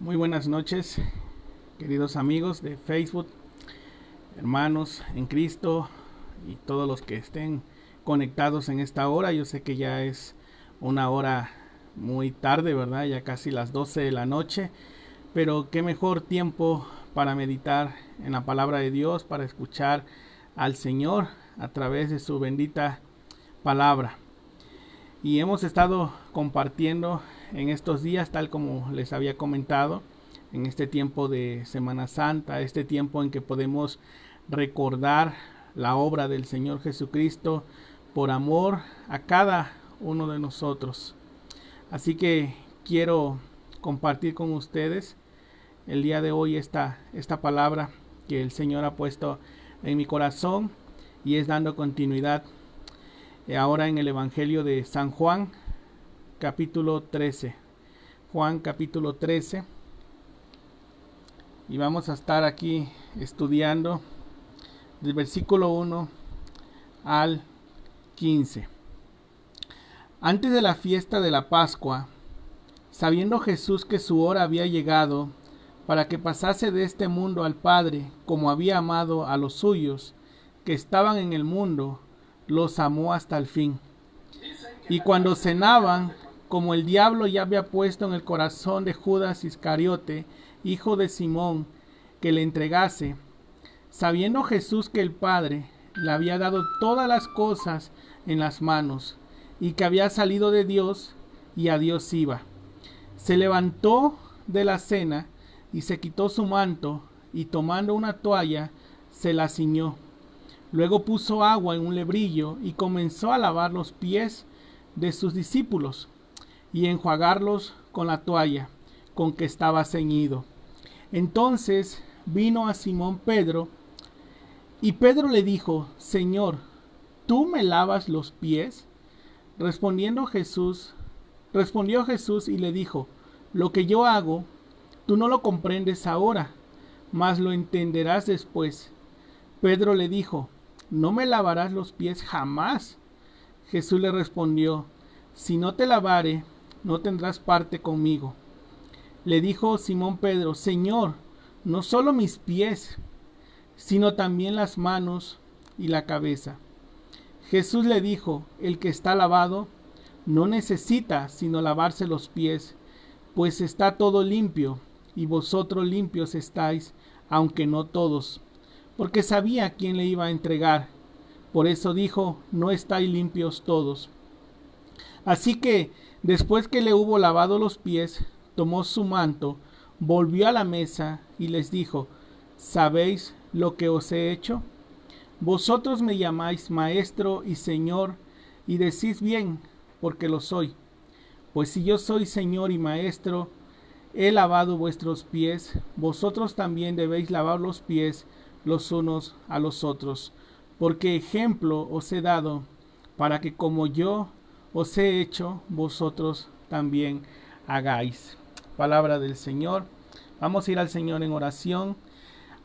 Muy buenas noches, queridos amigos de Facebook, hermanos en Cristo y todos los que estén conectados en esta hora. Yo sé que ya es una hora muy tarde, ¿verdad? Ya casi las 12 de la noche, pero qué mejor tiempo para meditar en la palabra de Dios, para escuchar al Señor a través de su bendita palabra. Y hemos estado compartiendo en estos días, tal como les había comentado, en este tiempo de Semana Santa, este tiempo en que podemos recordar la obra del Señor Jesucristo por amor a cada uno de nosotros. Así que quiero compartir con ustedes el día de hoy esta palabra que el Señor ha puesto en mi corazón, y es dando continuidad ahora en el Evangelio de San Juan, capítulo 13. Juan capítulo 13. Y vamos a estar aquí estudiando del versículo 1 al 15. Antes de la fiesta de la Pascua, sabiendo Jesús que su hora había llegado para que pasase de este mundo al Padre, como había amado a los suyos que estaban en el mundo, los amó hasta el fin. Y cuando cenaban, como el diablo ya había puesto en el corazón de Judas Iscariote, hijo de Simón, que le entregase, sabiendo Jesús que el Padre le había dado todas las cosas en las manos, y que había salido de Dios y a Dios iba, se levantó de la cena y se quitó su manto, y tomando una toalla se la ciñó. Luego puso agua en un lebrillo y comenzó a lavar los pies de sus discípulos y enjuagarlos con la toalla con que estaba ceñido. Entonces vino a Simón Pedro, y Pedro le dijo: Señor, ¿tú me lavas los pies? Respondió Jesús y le dijo: Lo que yo hago, tú no lo comprendes ahora, mas lo entenderás después. Pedro le dijo: ¿No me lavarás los pies jamás? Jesús le respondió: Si no te lavare, no tendrás parte conmigo. Le dijo Simón Pedro: Señor, no solo mis pies, sino también las manos y la cabeza. Jesús le dijo: El que está lavado no necesita sino lavarse los pies, pues está todo limpio, y vosotros limpios estáis, aunque no todos. Porque sabía quién le iba a entregar. Por eso dijo: no estáis limpios todos. Así que, después que le hubo lavado los pies, tomó su manto, volvió a la mesa y les dijo: ¿Sabéis lo que os he hecho? Vosotros me llamáis maestro y señor, y decís bien, porque lo soy. Pues si yo soy señor y maestro, he lavado vuestros pies, vosotros también debéis lavar los pies los unos a los otros, porque ejemplo os he dado, para que como yo os he hecho, vosotros también hagáis. Palabra del Señor. Vamos a ir al Señor en oración.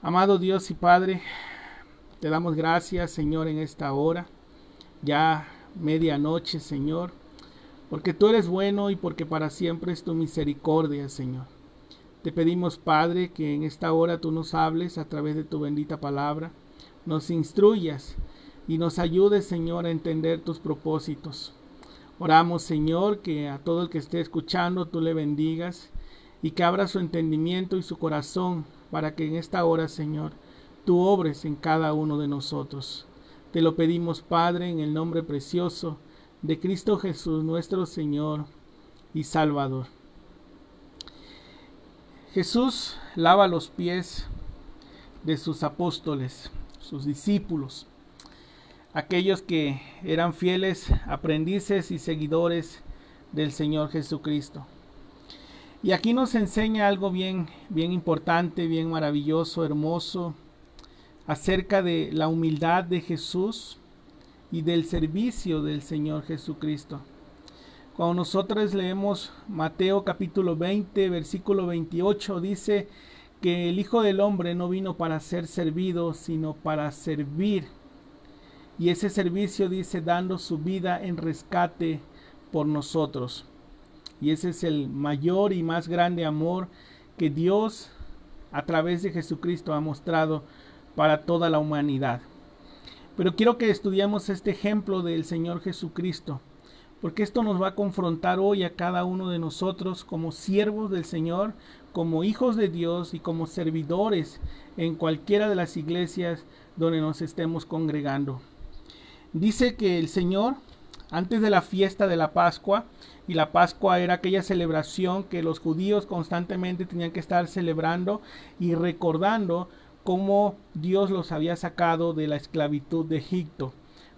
Amado Dios y Padre, te damos gracias, Señor, en esta hora, ya medianoche, Señor, porque tú eres bueno y porque para siempre es tu misericordia, Señor. Te pedimos, Padre, que en esta hora tú nos hables a través de tu bendita palabra, nos instruyas y nos ayudes, Señor, a entender tus propósitos. Oramos, Señor, que a todo el que esté escuchando tú le bendigas y que abra su entendimiento y su corazón para que en esta hora, Señor, tú obres en cada uno de nosotros. Te lo pedimos, Padre, en el nombre precioso de Cristo Jesús, nuestro Señor y Salvador. Jesús lava los pies de sus apóstoles, sus discípulos, aquellos que eran fieles aprendices y seguidores del Señor Jesucristo. Y aquí nos enseña algo bien importante, bien maravilloso, hermoso, acerca de la humildad de Jesús y del servicio del Señor Jesucristo. Cuando nosotros leemos Mateo capítulo 20, versículo 28, dice que el Hijo del Hombre no vino para ser servido, sino para servir. Y ese servicio, dice, dando su vida en rescate por nosotros. Y ese es el mayor y más grande amor que Dios a través de Jesucristo ha mostrado para toda la humanidad. Pero quiero que estudiemos este ejemplo del Señor Jesucristo, porque esto nos va a confrontar hoy a cada uno de nosotros como siervos del Señor, como hijos de Dios y como servidores en cualquiera de las iglesias donde nos estemos congregando. Dice que el Señor, antes de la fiesta de la Pascua, y la Pascua era aquella celebración que los judíos constantemente tenían que estar celebrando y recordando cómo Dios los había sacado de la esclavitud de Egipto,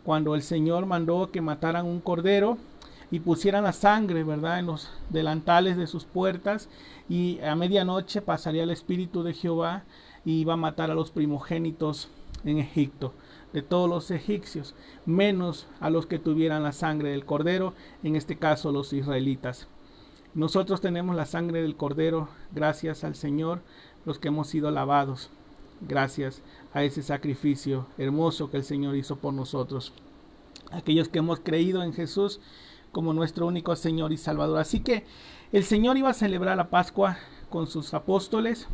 cuando el Señor mandó que mataran un cordero y pusieran la sangre, ¿verdad?, en los delantales de sus puertas, y a medianoche pasaría el Espíritu de Jehová y iba a matar a los primogénitos en Egipto, de todos los egipcios, menos a los que tuvieran la sangre del cordero, en este caso los israelitas. Nosotros tenemos la sangre del cordero, gracias al Señor, los que hemos sido lavados, gracias a ese sacrificio hermoso que el Señor hizo por nosotros, aquellos que hemos creído en Jesús como nuestro único Señor y Salvador. Así que el Señor iba a celebrar la Pascua con sus apóstoles,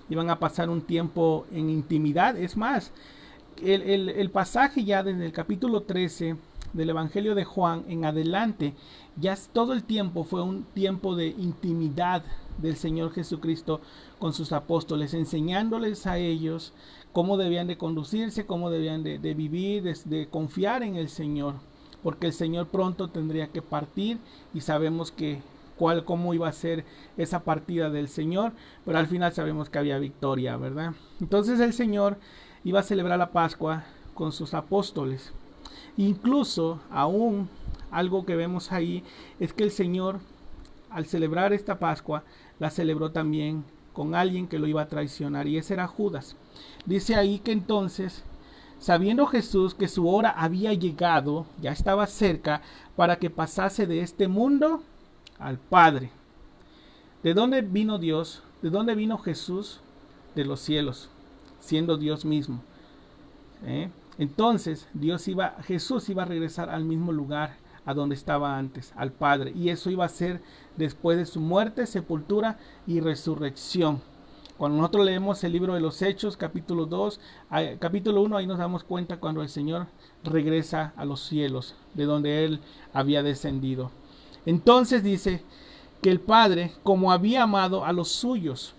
iban a pasar un tiempo en intimidad. Es más, el pasaje ya desde el capítulo 13 del Evangelio de Juan en adelante, ya todo el tiempo fue un tiempo de intimidad del Señor Jesucristo con sus apóstoles, enseñándoles a ellos cómo debían de conducirse, cómo debían de vivir, de confiar en el Señor, porque el Señor pronto tendría que partir y sabemos cómo iba a ser esa partida del Señor, pero al final sabemos que había victoria, ¿verdad? Entonces el Señor iba a celebrar la Pascua con sus apóstoles. Incluso aún algo que vemos ahí es que el Señor, al celebrar esta Pascua, la celebró también con alguien que lo iba a traicionar, y ese era Judas. Dice ahí que entonces, sabiendo Jesús que su hora había llegado, ya estaba cerca, para que pasase de este mundo al Padre. ¿De dónde vino Dios? ¿De dónde vino Jesús? De los cielos, siendo Dios mismo. Entonces Jesús iba a regresar al mismo lugar a donde estaba antes, al Padre, y eso iba a ser después de su muerte, sepultura y resurrección. Cuando nosotros leemos el libro de los Hechos, capítulo 2, capítulo 1, ahí nos damos cuenta cuando el Señor regresa a los cielos, de donde Él había descendido. Entonces dice que el Padre, como había amado a los suyos,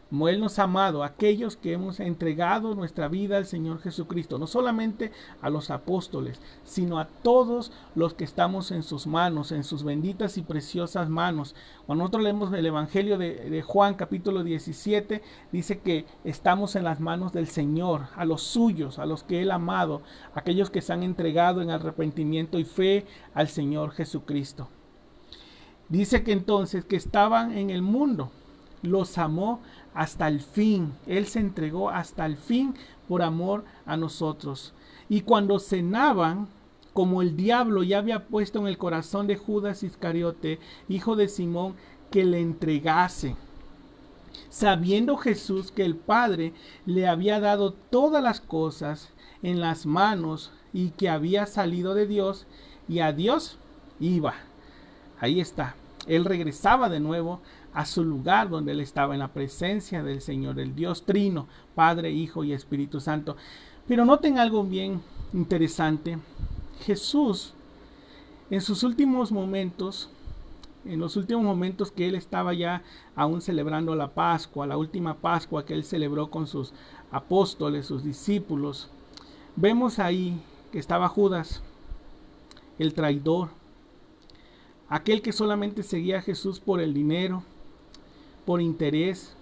como Él nos ha amado, a aquellos que hemos entregado nuestra vida al Señor Jesucristo, no solamente a los apóstoles, sino a todos los que estamos en sus manos, en sus benditas y preciosas manos. Cuando nosotros leemos el Evangelio de Juan, capítulo 17, dice que estamos en las manos del Señor, a los suyos, a los que Él ha amado, aquellos que se han entregado en arrepentimiento y fe al Señor Jesucristo. Dice que entonces que estaban en el mundo, los amó hasta el fin. Él se entregó hasta el fin por amor a nosotros. Y cuando cenaban, como el diablo ya había puesto en el corazón de Judas Iscariote, hijo de Simón, que le entregase, sabiendo Jesús que el Padre le había dado todas las cosas en las manos y que había salido de Dios y a Dios iba. Ahí está. Él regresaba de nuevo a su lugar donde Él estaba, en la presencia del Señor, el Dios Trino, Padre, Hijo y Espíritu Santo. Pero noten algo bien interesante. Jesús, en sus últimos momentos, en los últimos momentos que Él estaba ya aún celebrando la Pascua, la última Pascua que Él celebró con sus apóstoles, sus discípulos, vemos ahí que estaba Judas, el traidor, aquel que solamente seguía a Jesús por el dinero, por interés,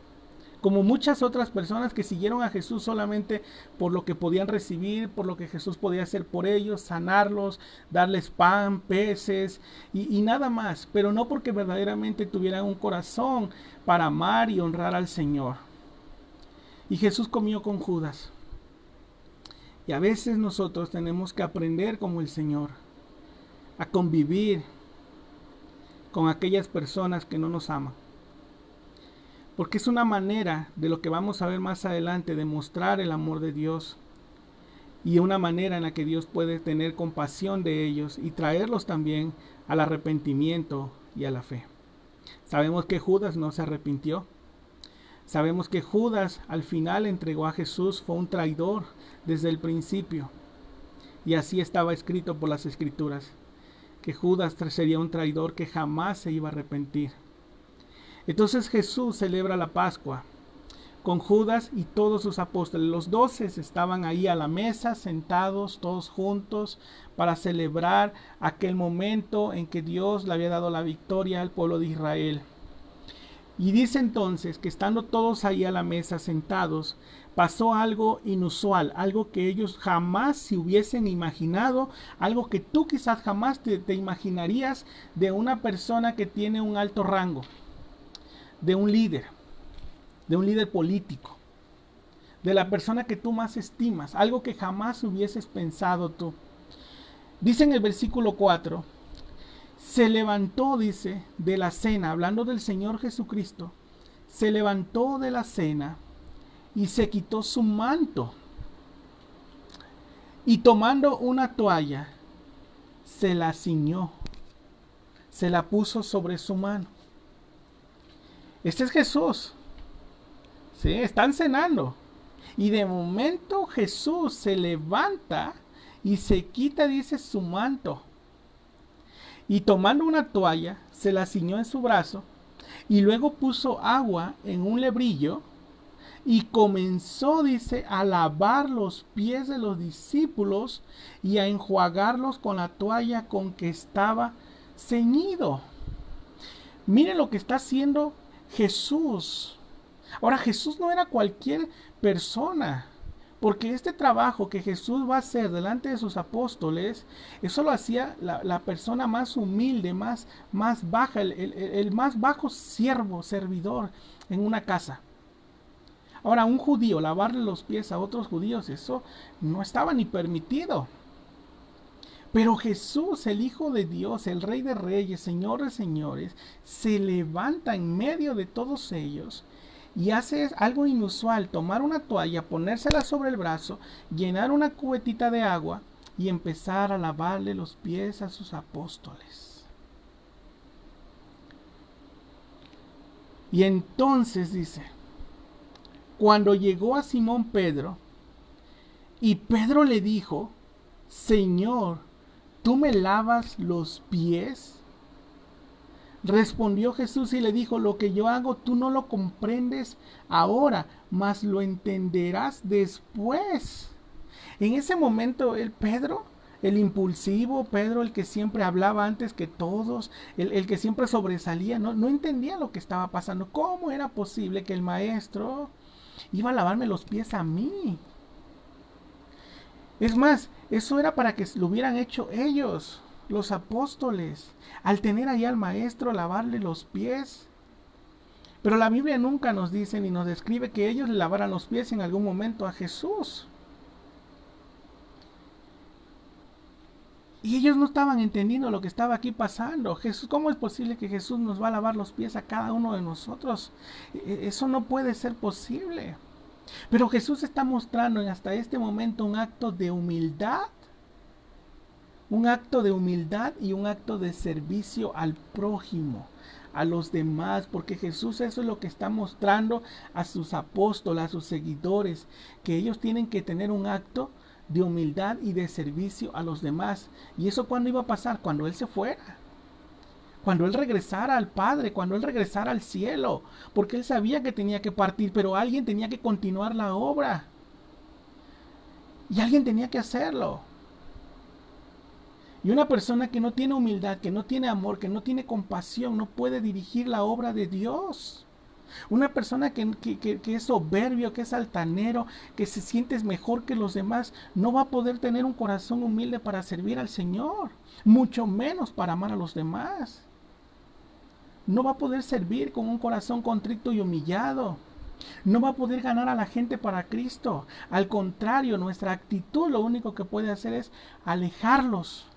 como muchas otras personas que siguieron a Jesús solamente por lo que podían recibir, por lo que Jesús podía hacer por ellos, sanarlos, darles pan, peces y nada más, pero no porque verdaderamente tuvieran un corazón para amar y honrar al Señor. Y Jesús comió con Judas. Y a veces nosotros tenemos que aprender como el Señor, a convivir con aquellas personas que no nos aman. Porque es una manera de lo que vamos a ver más adelante, de mostrar el amor de Dios. Y una manera en la que Dios puede tener compasión de ellos y traerlos también al arrepentimiento y a la fe. Sabemos que Judas no se arrepintió. Sabemos que Judas al final entregó a Jesús, fue un traidor desde el principio. Y así estaba escrito por las Escrituras, que Judas sería un traidor que jamás se iba a arrepentir. Entonces Jesús celebra la Pascua con Judas y todos sus apóstoles. Los 12 estaban ahí a la mesa, sentados todos juntos, para celebrar aquel momento en que Dios le había dado la victoria al pueblo de Israel. Y dice entonces que estando todos ahí a la mesa sentados, pasó algo inusual, algo que ellos jamás se hubiesen imaginado, algo que tú quizás jamás te imaginarías de una persona que tiene un alto rango, de un líder político, de la persona que tú más estimas, algo que jamás hubieses pensado tú. Dice en el versículo 4, se levantó, dice, de la cena, hablando del Señor Jesucristo, se levantó de la cena y se quitó su manto, y tomando una toalla, se la ciñó, se la puso sobre su mano. Este es Jesús. Sí, están cenando. Y de momento Jesús se levanta y se quita, dice, su manto. Y tomando una toalla, se la ciñó en su brazo. Y luego puso agua en un lebrillo. Y comenzó, dice, a lavar los pies de los discípulos y a enjuagarlos con la toalla con que estaba ceñido. Miren lo que está haciendo Jesús. Ahora, Jesús no era cualquier persona, porque este trabajo que Jesús va a hacer delante de sus apóstoles, eso lo hacía la persona más humilde, más baja, el más bajo siervo, servidor en una casa. Ahora, un judío lavarle los pies a otros judíos, eso no estaba ni permitido. Pero Jesús, el Hijo de Dios, el Rey de Reyes, Señor de Señores, se levanta en medio de todos ellos y hace algo inusual: tomar una toalla, ponérsela sobre el brazo, llenar una cubetita de agua y empezar a lavarle los pies a sus apóstoles. Y entonces dice, cuando llegó a Simón Pedro, y Pedro le dijo, Señor, ¿tú me lavas los pies? Respondió Jesús y le dijo, lo que yo hago tú no lo comprendes ahora, mas lo entenderás después. En ese momento Pedro, el impulsivo, Pedro, el que siempre hablaba antes que todos, el que siempre sobresalía, no entendía lo que estaba pasando. ¿Cómo era posible que el maestro iba a lavarme los pies a mí? Es más, eso era para que lo hubieran hecho ellos, los apóstoles, al tener ahí al maestro lavarle los pies. Pero la Biblia nunca nos dice ni nos describe que ellos le lavaran los pies en algún momento a Jesús. Y ellos no estaban entendiendo lo que estaba aquí pasando. Jesús, ¿cómo es posible que Jesús nos va a lavar los pies a cada uno de nosotros? Eso no puede ser posible. Pero Jesús está mostrando hasta este momento un acto de humildad. Un acto de humildad y un acto de servicio al prójimo, a los demás, porque Jesús eso es lo que está mostrando a sus apóstoles, a sus seguidores, que ellos tienen que tener un acto de humildad y de servicio a los demás. ¿Y eso cuándo iba a pasar? Cuando Él se fuera, cuando Él regresara al Padre, cuando Él regresara al cielo, porque Él sabía que tenía que partir, pero alguien tenía que continuar la obra, y alguien tenía que hacerlo. Y una persona que no tiene humildad, que no tiene amor, que no tiene compasión, no puede dirigir la obra de Dios. Una persona que es soberbio, que es altanero, que se siente mejor que los demás, no va a poder tener un corazón humilde para servir al Señor, mucho menos para amar a los demás. No va a poder servir con un corazón contrito y humillado. No va a poder ganar a la gente para Cristo. Al contrario, nuestra actitud lo único que puede hacer es alejarlos,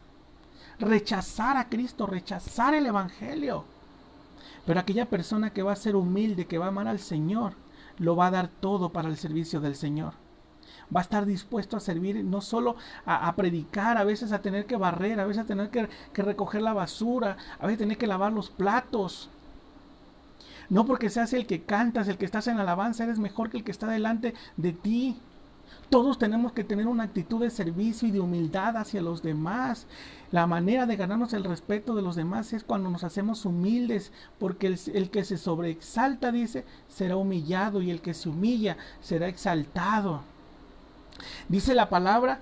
rechazar a Cristo, rechazar el Evangelio. Pero aquella persona que va a ser humilde, que va a amar al Señor, lo va a dar todo para el servicio del Señor. Va a estar dispuesto a servir, no solo a predicar, a veces a tener que barrer, a veces a tener que recoger la basura, a veces tener que lavar los platos. No porque seas el que cantas, el que estás en la alabanza, eres mejor que el que está delante de ti. Todos tenemos que tener una actitud de servicio y de humildad hacia los demás. La manera de ganarnos el respeto de los demás es cuando nos hacemos humildes, porque el que se sobreexalta, dice, será humillado, y el que se humilla será exaltado. Dice la palabra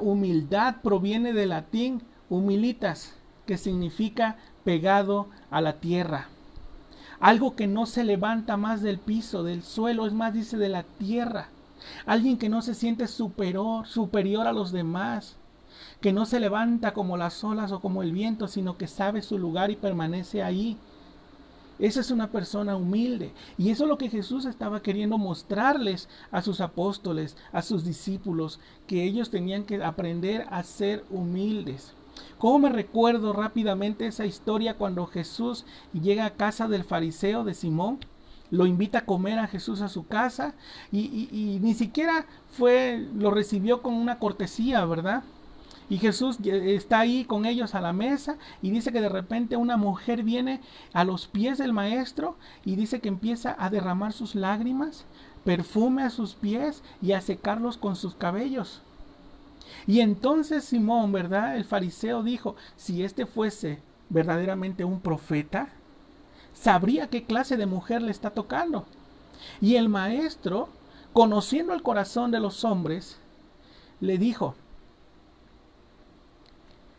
humildad proviene del latín humilitas, que significa pegado a la tierra. Algo que no se levanta más del piso, del suelo, es más, dice, de la tierra. Alguien que no se siente superior a los demás, que no se levanta como las olas o como el viento, sino que sabe su lugar y permanece ahí. Esa es una persona humilde. Y eso es lo que Jesús estaba queriendo mostrarles a sus apóstoles, a sus discípulos, que ellos tenían que aprender a ser humildes. ¿Cómo me recuerdo rápidamente esa historia cuando Jesús llega a casa del fariseo de Simón? Lo invita a comer a Jesús a su casa y ni siquiera lo recibió con una cortesía, ¿verdad? Y Jesús está ahí con ellos a la mesa y dice que de repente una mujer viene a los pies del maestro y dice que empieza a derramar sus lágrimas, perfume a sus pies y a secarlos con sus cabellos. Y entonces Simón, ¿verdad? El fariseo dijo, si este fuese verdaderamente un profeta, sabría qué clase de mujer le está tocando. Y el maestro, conociendo el corazón de los hombres, le dijo,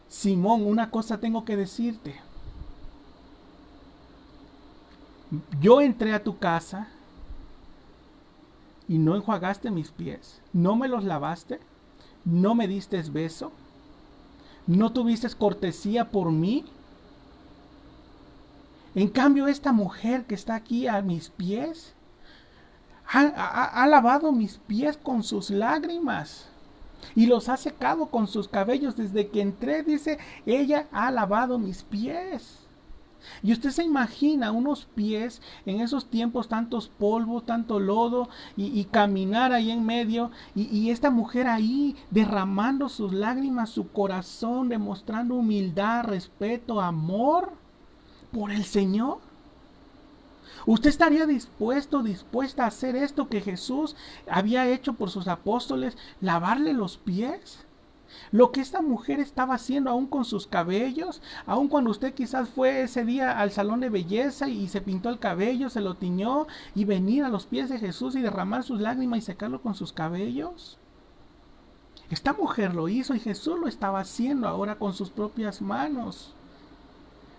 Simón, una cosa tengo que decirte. Yo entré a tu casa y no enjuagaste mis pies, no me los lavaste, no me diste beso, no tuviste cortesía por mí. En cambio, esta mujer que está aquí a mis pies ha lavado mis pies con sus lágrimas y los ha secado con sus cabellos. Desde que entré, dice, ella ha lavado mis pies. Y usted se imagina unos pies en esos tiempos, tantos polvos, tanto lodo, y caminar ahí en medio, y esta mujer ahí derramando sus lágrimas, su corazón, demostrando humildad, respeto, amor por el Señor. ¿Usted estaría dispuesta a hacer esto que Jesús había hecho por sus apóstoles, lavarle los pies? Lo que esta mujer estaba haciendo aún con sus cabellos, aún cuando usted quizás fue ese día al salón de belleza y se pintó el cabello, se lo tiñó, y venir a los pies de Jesús y derramar sus lágrimas y secarlo con sus cabellos. Esta mujer lo hizo y Jesús lo estaba haciendo ahora con sus propias manos.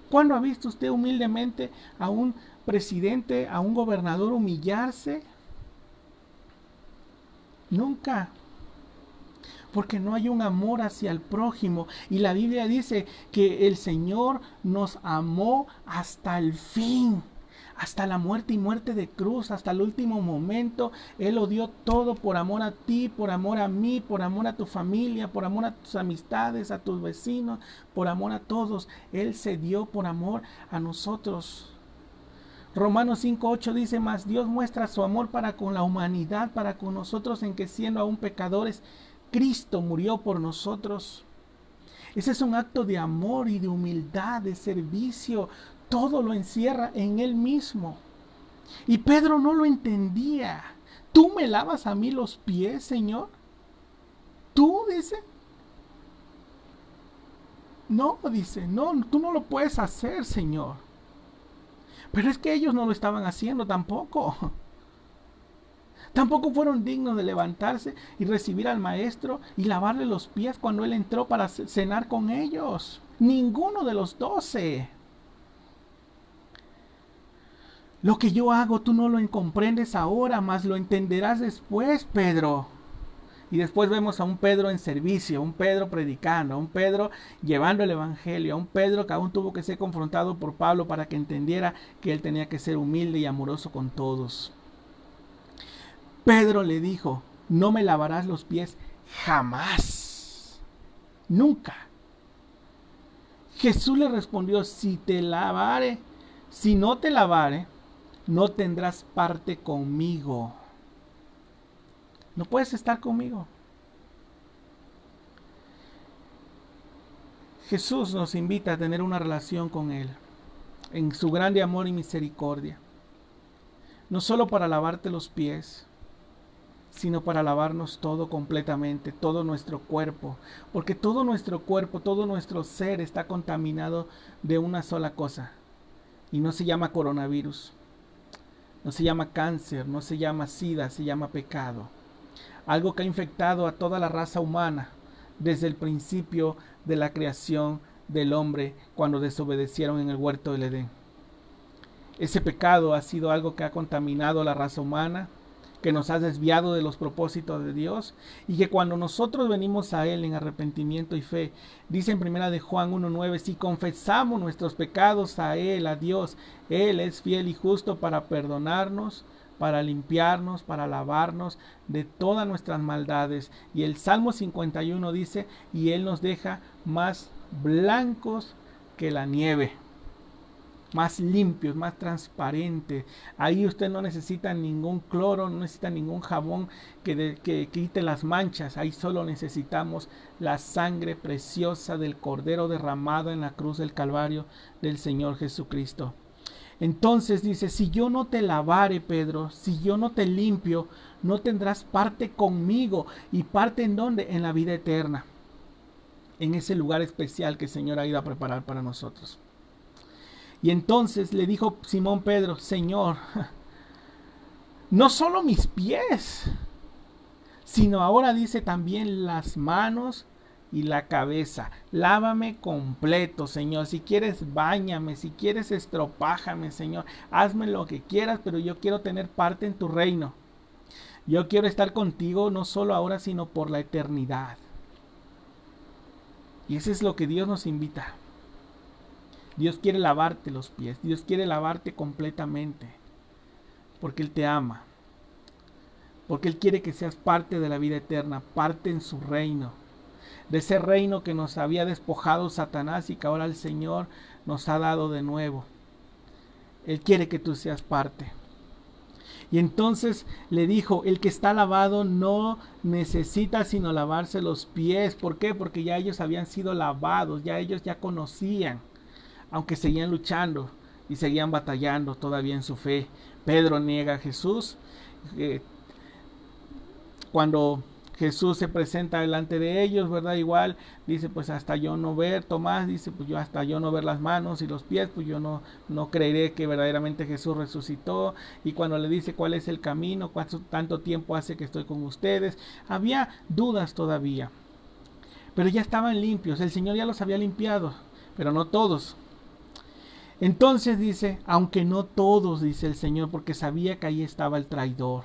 ¿Cuándo ha visto usted humildemente a un presidente, a un gobernador humillarse? Nunca. Porque no hay un amor hacia el prójimo. Y la Biblia dice que el Señor nos amó hasta el fin, hasta la muerte y muerte de cruz, hasta el último momento. Él lo dio todo por amor a ti, por amor a mí, por amor a tu familia, por amor a tus amistades, a tus vecinos, por amor a todos. Él se dio por amor a nosotros. Romanos 5:8 dice, mas Dios muestra su amor para con la humanidad, para con nosotros, en que siendo aún pecadores, Cristo murió por nosotros. Ese es un acto de amor y de humildad, de servicio. Todo lo encierra en Él mismo. Y Pedro no lo entendía. ¿Tú me lavas a mí los pies, Señor? ¿Tú, dice? No, dice, no, tú no lo puedes hacer, Señor. Pero es que ellos no lo estaban haciendo tampoco. Tampoco fueron dignos de levantarse y recibir al maestro y lavarle los pies cuando él entró para cenar con ellos. Ninguno de los 12. Lo que yo hago tú no lo comprendes ahora, mas lo entenderás después, Pedro. Y después vemos a un Pedro en servicio, un Pedro predicando, un Pedro llevando el evangelio, a un Pedro que aún tuvo que ser confrontado por Pablo para que entendiera que él tenía que ser humilde y amoroso con todos. Pedro le dijo, no me lavarás los pies jamás, nunca. Jesús le respondió, si no te lavare, no tendrás parte conmigo. No puedes estar conmigo. Jesús nos invita a tener una relación con Él, en su grande amor y misericordia. no solo para lavarte los pies, sino para lavarnos todo completamente, todo nuestro cuerpo, porque todo nuestro cuerpo, todo nuestro ser está contaminado de una sola cosa, y no se llama coronavirus, no se llama cáncer, no se llama sida, se llama pecado, algo que ha infectado a toda la raza humana desde el principio de la creación del hombre, cuando desobedecieron en el huerto del Edén. Ese pecado ha sido algo que ha contaminado a la raza humana, que nos ha desviado de los propósitos de Dios, y que cuando nosotros venimos a Él en arrepentimiento y fe, dice en primera de Juan 1:9, si confesamos nuestros pecados a Él, a Dios, Él es fiel y justo para perdonarnos, para limpiarnos, para lavarnos de todas nuestras maldades. Y el Salmo 51 dice, y Él nos deja más blancos que la nieve, más limpios, más transparentes. Ahí usted no necesita ningún cloro, no necesita ningún jabón que quite las manchas. Ahí solo necesitamos la sangre preciosa del Cordero derramada en la cruz del Calvario del Señor Jesucristo. Entonces dice, si yo no te lavare, Pedro, si yo no te limpio, no tendrás parte conmigo. ¿Y parte en dónde? En la vida eterna, en ese lugar especial que el Señor ha ido a preparar para nosotros. Y entonces le dijo Simón Pedro, Señor, no solo mis pies, sino ahora dice también las manos y la cabeza. Lávame completo, Señor. Si quieres, báñame. Si quieres, estropájame, Señor. Hazme lo que quieras, pero yo quiero tener parte en tu reino. Yo quiero estar contigo no solo ahora, sino por la eternidad. Y eso es lo que Dios nos invita. Dios quiere lavarte los pies. Dios quiere lavarte completamente. Porque Él te ama. Porque Él quiere que seas parte de la vida eterna. Parte en su reino. De ese reino que nos había despojado Satanás y que ahora el Señor nos ha dado de nuevo. Él quiere que tú seas parte. Y entonces le dijo, el que está lavado no necesita sino lavarse los pies. ¿Por qué? Porque ya ellos habían sido lavados, ya ellos ya conocían, aunque seguían luchando y seguían batallando todavía en su fe. Pedro niega a Jesús. Cuando Jesús se presenta delante de ellos, ¿verdad? Igual dice, pues hasta yo no ver, Tomás dice, pues yo hasta yo no ver las manos y los pies, pues yo no creeré que verdaderamente Jesús resucitó. Y cuando le dice cuál es el camino, cuánto tanto tiempo hace que estoy con ustedes, había dudas todavía, pero ya estaban limpios, el Señor ya los había limpiado, pero no todos. Entonces dice, aunque no todos, dice el Señor, porque sabía que ahí estaba el traidor.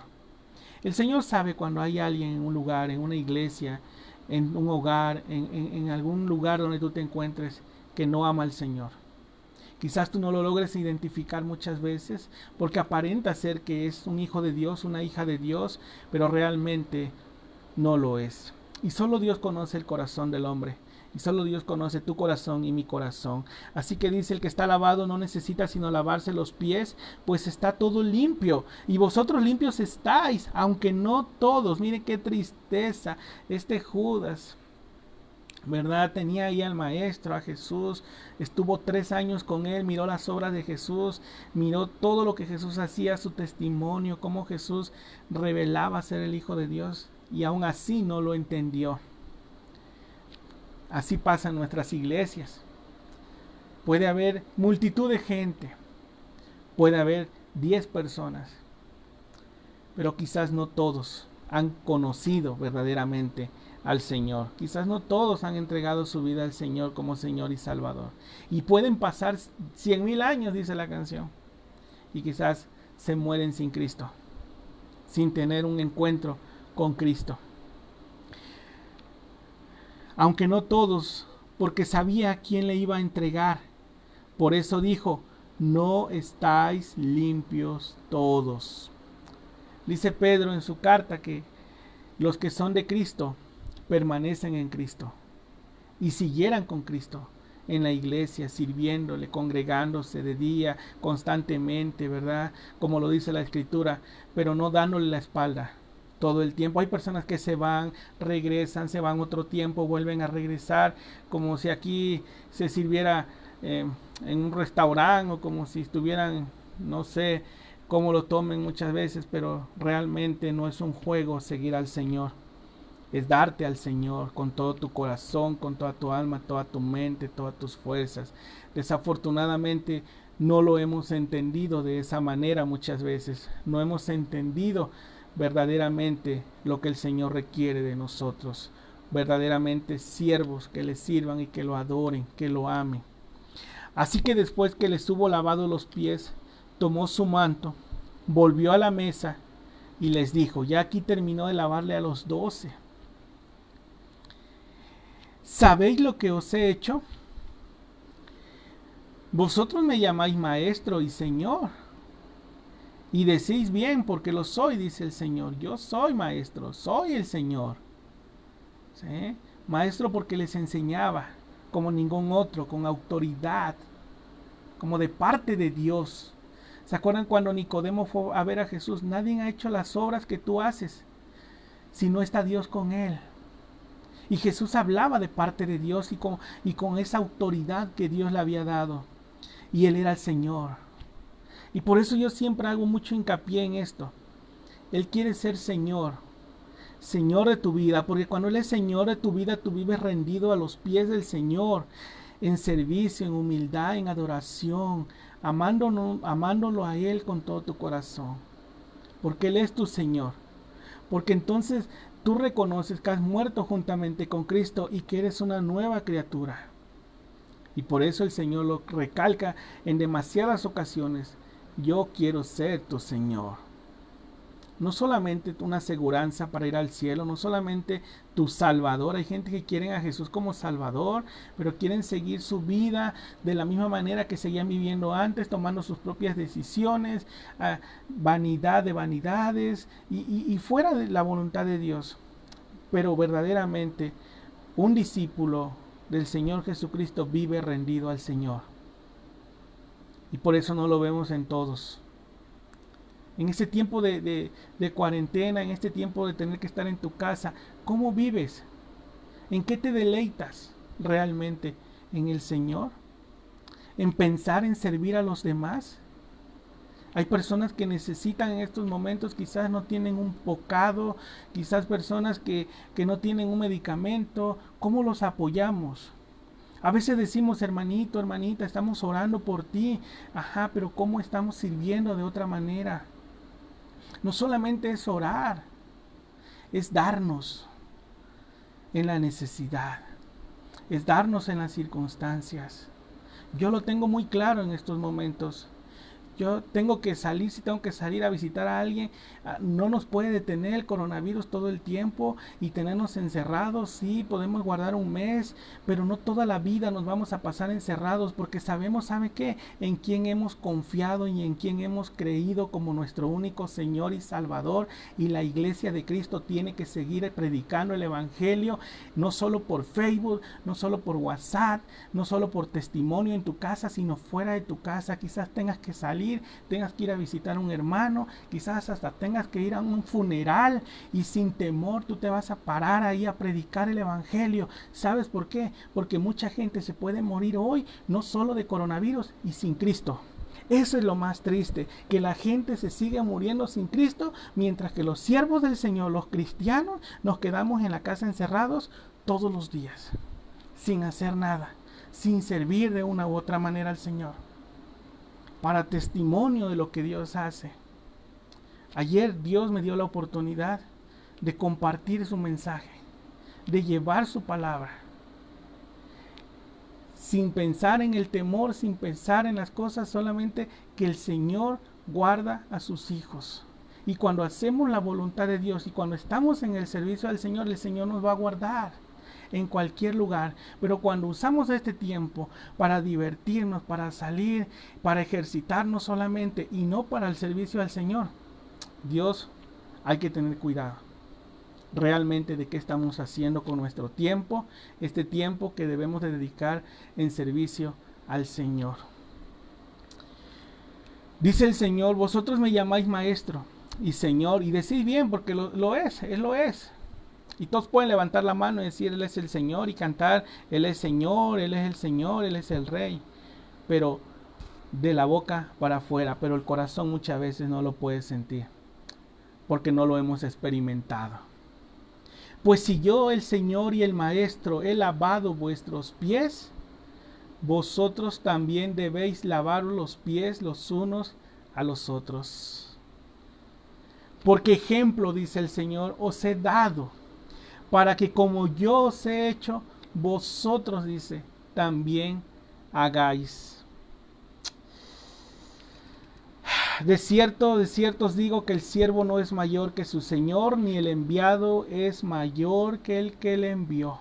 El Señor sabe cuando hay alguien en un lugar, en una iglesia, en un hogar, en algún lugar donde tú te encuentres, que no ama al Señor. Quizás tú no lo logres identificar muchas veces, porque aparenta ser que es un hijo de Dios, una hija de Dios, pero realmente no lo es. Y solo Dios conoce el corazón del hombre. Y solo Dios conoce tu corazón y mi corazón. Así que dice, el que está lavado no necesita sino lavarse los pies, pues está todo limpio. Y vosotros limpios estáis, aunque no todos. Miren qué tristeza. Este Judas, ¿verdad? Tenía ahí al maestro, a Jesús. Estuvo 3 años con él, miró las obras de Jesús, miró todo lo que Jesús hacía, su testimonio, cómo Jesús revelaba ser el Hijo de Dios. Y aún así no lo entendió. Así pasa en nuestras iglesias. Puede haber multitud de gente. Puede haber 10 personas. Pero quizás no todos han conocido verdaderamente al Señor. Quizás no todos han entregado su vida al Señor como Señor y Salvador. Y pueden pasar 100,000 años, dice la canción. Y quizás se mueren sin Cristo. Sin tener un encuentro con Cristo. Aunque no todos, porque sabía a quién le iba a entregar. Por eso dijo, no estáis limpios todos. Dice Pedro en su carta que los que son de Cristo permanecen en Cristo. Y siguieran con Cristo en la iglesia, sirviéndole, congregándose de día, constantemente, ¿verdad? Como lo dice la Escritura, pero no dándole la espalda todo el tiempo. Hay personas que se van, regresan, se van otro tiempo, vuelven a regresar, como si aquí se sirviera en un restaurante o como si estuvieran, no sé, cómo lo tomen muchas veces, pero realmente no es un juego seguir al Señor. Es darte al Señor con todo tu corazón, con toda tu alma, toda tu mente, todas tus fuerzas. Desafortunadamente no lo hemos entendido de esa manera muchas veces. No hemos entendido verdaderamente lo que el Señor requiere de nosotros. Verdaderamente siervos que le sirvan y que lo adoren, que lo amen. Así que después que les hubo lavado los pies, tomó su manto, volvió a la mesa y les dijo, ya aquí terminó de lavarle a los 12. ¿Sabéis lo que os he hecho? Vosotros me llamáis maestro y señor, y decís bien porque lo soy, dice el Señor. Yo soy maestro, soy el Señor. ¿Sí? Maestro porque les enseñaba como ningún otro, con autoridad, como de parte de Dios. ¿Se acuerdan cuando Nicodemo fue a ver a Jesús? Nadie ha hecho las obras que tú haces si no está Dios con él. Y Jesús hablaba de parte de Dios y con esa autoridad que Dios le había dado. Y Él era el Señor. Y por eso yo siempre hago mucho hincapié en esto. Él quiere ser Señor. Señor de tu vida. Porque cuando Él es Señor de tu vida, tú vives rendido a los pies del Señor. En servicio, en humildad, en adoración. Amándolo a Él con todo tu corazón. Porque Él es tu Señor. Porque entonces tú reconoces que has muerto juntamente con Cristo y que eres una nueva criatura. Y por eso el Señor lo recalca en demasiadas ocasiones. Yo quiero ser tu Señor. No solamente una aseguranza para ir al cielo, no solamente tu Salvador. Hay gente que quieren a Jesús como Salvador, pero quieren seguir su vida de la misma manera que seguían viviendo antes, tomando sus propias decisiones, vanidad de vanidades y fuera de la voluntad de Dios. Pero verdaderamente un discípulo del Señor Jesucristo vive rendido al Señor. Y por eso no lo vemos en todos. En este tiempo de cuarentena, en este tiempo de tener que estar en tu casa, ¿cómo vives? ¿En qué te deleitas realmente? ¿En el Señor? ¿En pensar en servir a los demás? Hay personas que necesitan en estos momentos, quizás no tienen un bocado, quizás personas que no tienen un medicamento. ¿Cómo los apoyamos? A veces decimos, hermanito, hermanita, estamos orando por ti. Ajá, pero ¿cómo estamos sirviendo de otra manera? No solamente es orar, es darnos en la necesidad, es darnos en las circunstancias. Yo lo tengo muy claro en estos momentos. Yo tengo que salir, si tengo que salir a visitar a alguien, no nos puede detener el coronavirus todo el tiempo y tenernos encerrados. Sí, podemos guardar un mes, pero no toda la vida nos vamos a pasar encerrados porque sabemos, ¿sabe qué? En quién hemos confiado y en quién hemos creído como nuestro único Señor y Salvador. Y la iglesia de Cristo tiene que seguir predicando el Evangelio, no solo por Facebook, no solo por WhatsApp, no solo por testimonio en tu casa, sino fuera de tu casa. Quizás tengas que salir, tengas que ir a visitar a un hermano, quizás hasta tengas que ir a un funeral y sin temor tú te vas a parar ahí a predicar el Evangelio. ¿Sabes por qué? Porque mucha gente se puede morir hoy, no solo de coronavirus y sin Cristo. Eso es lo más triste, que la gente se sigue muriendo sin Cristo, mientras que los siervos del Señor, los cristianos, nos quedamos en la casa encerrados todos los días, sin hacer nada, sin servir de una u otra manera al Señor, para testimonio de lo que Dios hace. Ayer Dios me dio la oportunidad de compartir su mensaje, de llevar su palabra, sin pensar en el temor, sin pensar en las cosas, solamente que el Señor guarda a sus hijos. Y cuando hacemos la voluntad de Dios y cuando estamos en el servicio del Señor, el Señor nos va a guardar en cualquier lugar. Pero cuando usamos este tiempo para divertirnos, para salir, para ejercitarnos solamente y no para el servicio al Señor, Dios, hay que tener cuidado realmente de qué estamos haciendo con nuestro tiempo, este tiempo que debemos de dedicar en servicio al Señor. Dice el Señor, vosotros me llamáis maestro y Señor, y decís bien porque lo es, Él lo es. Y todos pueden levantar la mano y decir, Él es el Señor, y cantar, Él es Señor, Él es el Señor, Él es el Rey. Pero de la boca para afuera, pero el corazón muchas veces no lo puede sentir, porque no lo hemos experimentado. Pues si yo, el Señor y el Maestro, he lavado vuestros pies, vosotros también debéis lavar los pies los unos a los otros. Porque ejemplo, dice el Señor, os he dado, para que como yo os he hecho, vosotros, dice, también hagáis. De cierto os digo que el siervo no es mayor que su Señor, ni el enviado es mayor que el que le envió.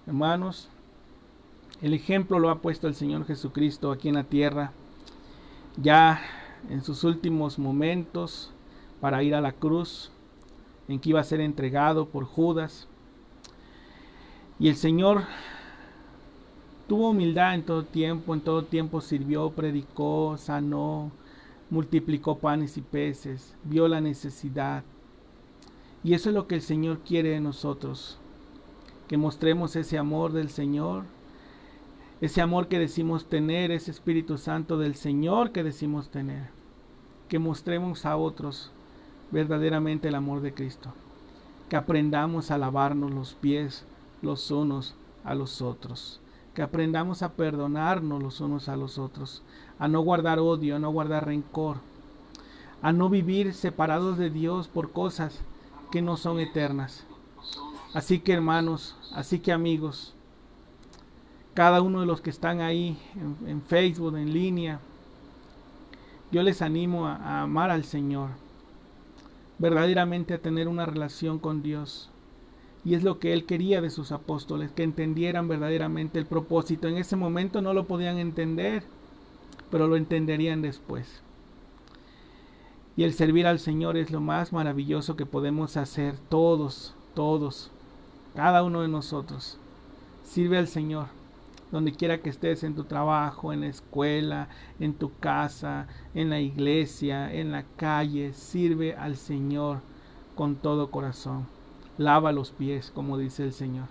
Hermanos, el ejemplo lo ha puesto el Señor Jesucristo aquí en la tierra, ya en sus últimos momentos para ir a la cruz, en que iba a ser entregado por Judas. Y el Señor tuvo humildad en todo tiempo sirvió, predicó, sanó, multiplicó panes y peces, vio la necesidad. Y eso es lo que el Señor quiere de nosotros, que mostremos ese amor del Señor, ese amor que decimos tener, ese Espíritu Santo del Señor que decimos tener, que mostremos a otros verdaderamente el amor de Cristo, que aprendamos a lavarnos los pies los unos a los otros, que aprendamos a perdonarnos los unos a los otros, a no guardar odio, a no guardar rencor, a no vivir separados de Dios por cosas que no son eternas. Así que hermanos, así que amigos, cada uno de los que están ahí en Facebook, en línea, yo les animo a amar al Señor, verdaderamente a tener una relación con Dios. Y es lo que Él quería de sus apóstoles, que entendieran verdaderamente el propósito. En ese momento no lo podían entender, pero lo entenderían después. Y el servir al Señor es lo más maravilloso que podemos hacer todos, cada uno de nosotros. Sirve al Señor, donde quiera que estés, en tu trabajo, en la escuela, en tu casa, en la iglesia, en la calle. Sirve al Señor con todo corazón. Lava los pies, como dice el Señor.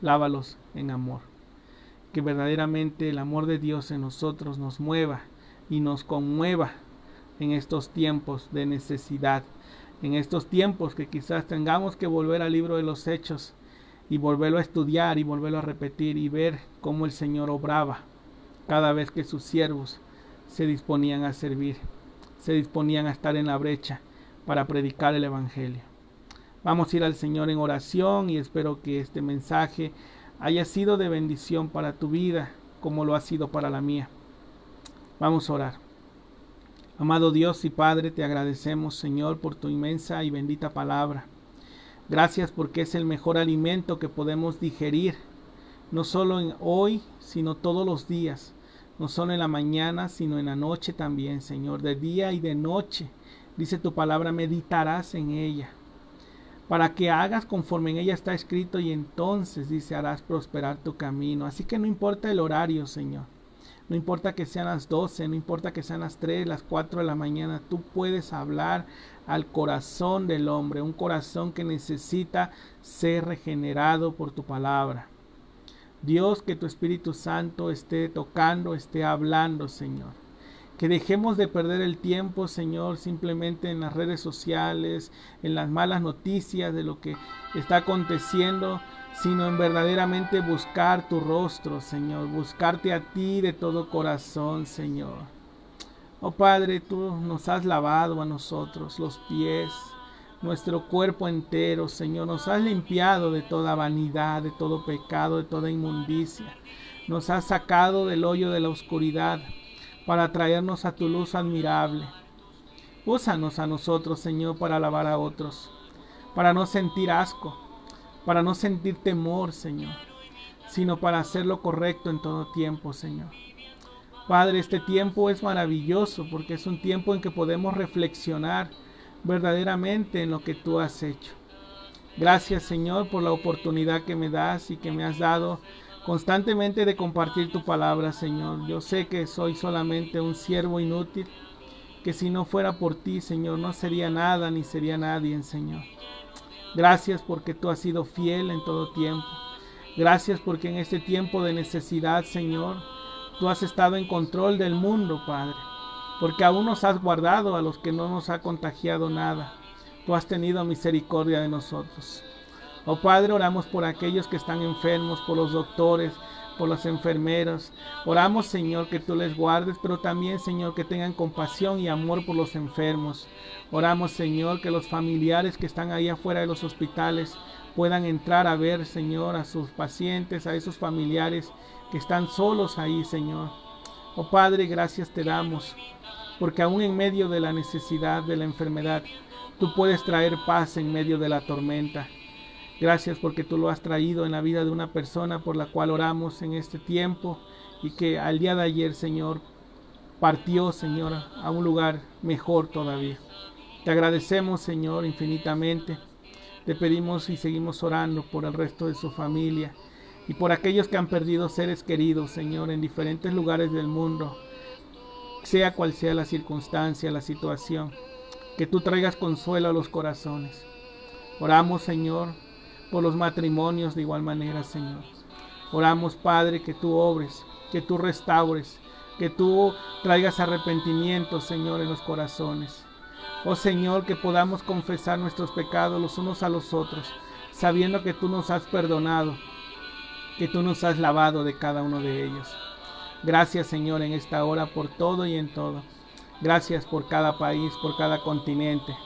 Lávalos en amor. Que verdaderamente el amor de Dios en nosotros nos mueva y nos conmueva en estos tiempos de necesidad. En estos tiempos que quizás tengamos que volver al libro de los Hechos y volverlo a estudiar y volverlo a repetir y ver cómo el Señor obraba cada vez que sus siervos se disponían a servir, se disponían a estar en la brecha para predicar el Evangelio. Vamos a ir al Señor en oración y espero que este mensaje haya sido de bendición para tu vida como lo ha sido para la mía. Vamos a orar. Amado Dios y Padre, te agradecemos, Señor, por tu inmensa y bendita palabra. Gracias porque es el mejor alimento que podemos digerir, no solo en hoy, sino todos los días, no solo en la mañana, sino en la noche también, Señor, de día y de noche. Dice tu palabra, meditarás en ella, para que hagas conforme en ella está escrito, y entonces, dice, harás prosperar tu camino. Así que no importa el horario, Señor, no importa que sean las 12, no importa que sean las 3, las 4 de la mañana, tú puedes hablar al corazón del hombre, un corazón que necesita ser regenerado por tu palabra. Dios, que tu Espíritu Santo esté tocando, esté hablando, Señor. Que dejemos de perder el tiempo, Señor, simplemente en las redes sociales, en las malas noticias de lo que está aconteciendo, sino en verdaderamente buscar tu rostro, Señor, buscarte a ti de todo corazón, Señor. Oh Padre, tú nos has lavado a nosotros los pies, nuestro cuerpo entero, Señor, nos has limpiado de toda vanidad, de todo pecado, de toda inmundicia. Nos has sacado del hoyo de la oscuridad para traernos a tu luz admirable. Úsanos a nosotros, Señor, para alabar a otros, para no sentir asco, para no sentir temor, Señor, sino para hacer lo correcto en todo tiempo, Señor. Padre, este tiempo es maravilloso porque es un tiempo en que podemos reflexionar verdaderamente en lo que tú has hecho. Gracias, Señor, por la oportunidad que me das y que me has dado constantemente de compartir tu palabra, Señor. Yo sé que soy solamente un siervo inútil, que si no fuera por ti, Señor, no sería nada ni sería nadie, Señor. Gracias porque tú has sido fiel en todo tiempo. Gracias porque en este tiempo de necesidad, Señor, Tú has estado en control del mundo, Padre, porque aún nos has guardado a los que no nos ha contagiado nada. Tú has tenido misericordia de nosotros. Oh Padre, oramos por aquellos que están enfermos, por los doctores, por los enfermeros. Oramos, Señor, que tú les guardes, pero también, Señor, que tengan compasión y amor por los enfermos. Oramos, Señor, que los familiares que están ahí afuera de los hospitales puedan entrar a ver, Señor, a sus pacientes, a esos familiares que están solos ahí, Señor. Oh Padre, gracias te damos, porque aún en medio de la necesidad, de la enfermedad, tú puedes traer paz en medio de la tormenta. Gracias porque tú lo has traído en la vida de una persona por la cual oramos en este tiempo y que al día de ayer, Señor, partió, Señor, a un lugar mejor todavía. Te agradecemos, Señor, infinitamente. Te pedimos y seguimos orando por el resto de su familia y por aquellos que han perdido seres queridos, Señor, en diferentes lugares del mundo, sea cual sea la circunstancia, la situación, que tú traigas consuelo a los corazones. Oramos, Señor, por los matrimonios de igual manera, Señor. Oramos, Padre, que tú obres, que tú restaures, que tú traigas arrepentimiento, Señor, en los corazones. Oh Señor, que podamos confesar nuestros pecados los unos a los otros, sabiendo que tú nos has perdonado, que tú nos has lavado de cada uno de ellos. Gracias, Señor, en esta hora por todo y en todo. Gracias por cada país, por cada continente.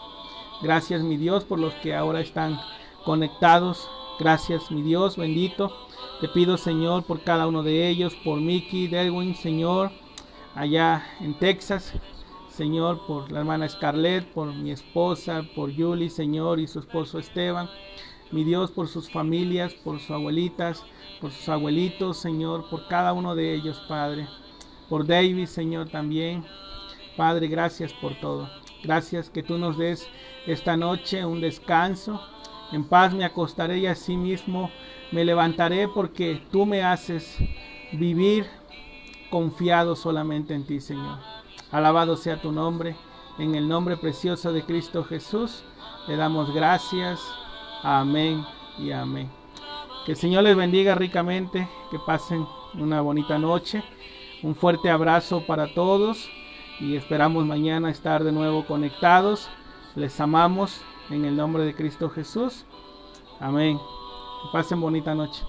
Gracias, mi Dios, por los que ahora están conectados. Gracias, mi Dios bendito. Te pido, Señor, por cada uno de ellos, por Mickey, Derwin, Señor, allá en Texas. Señor, por la hermana Scarlett, por mi esposa, por Julie, Señor, y su esposo Esteban. Mi Dios, por sus familias, por sus abuelitas, por sus abuelitos, Señor, por cada uno de ellos, Padre. Por David, Señor, también. Padre, gracias por todo. Gracias que tú nos des esta noche un descanso. En paz me acostaré y así mismo me levantaré porque tú me haces vivir confiado solamente en ti, Señor. Alabado sea tu nombre. En el nombre precioso de Cristo Jesús le damos gracias. Amén y amén. Que el Señor les bendiga ricamente. Que pasen una bonita noche. Un fuerte abrazo para todos. Y esperamos mañana estar de nuevo conectados. Les amamos en el nombre de Cristo Jesús. Amén. Que pasen bonita noche.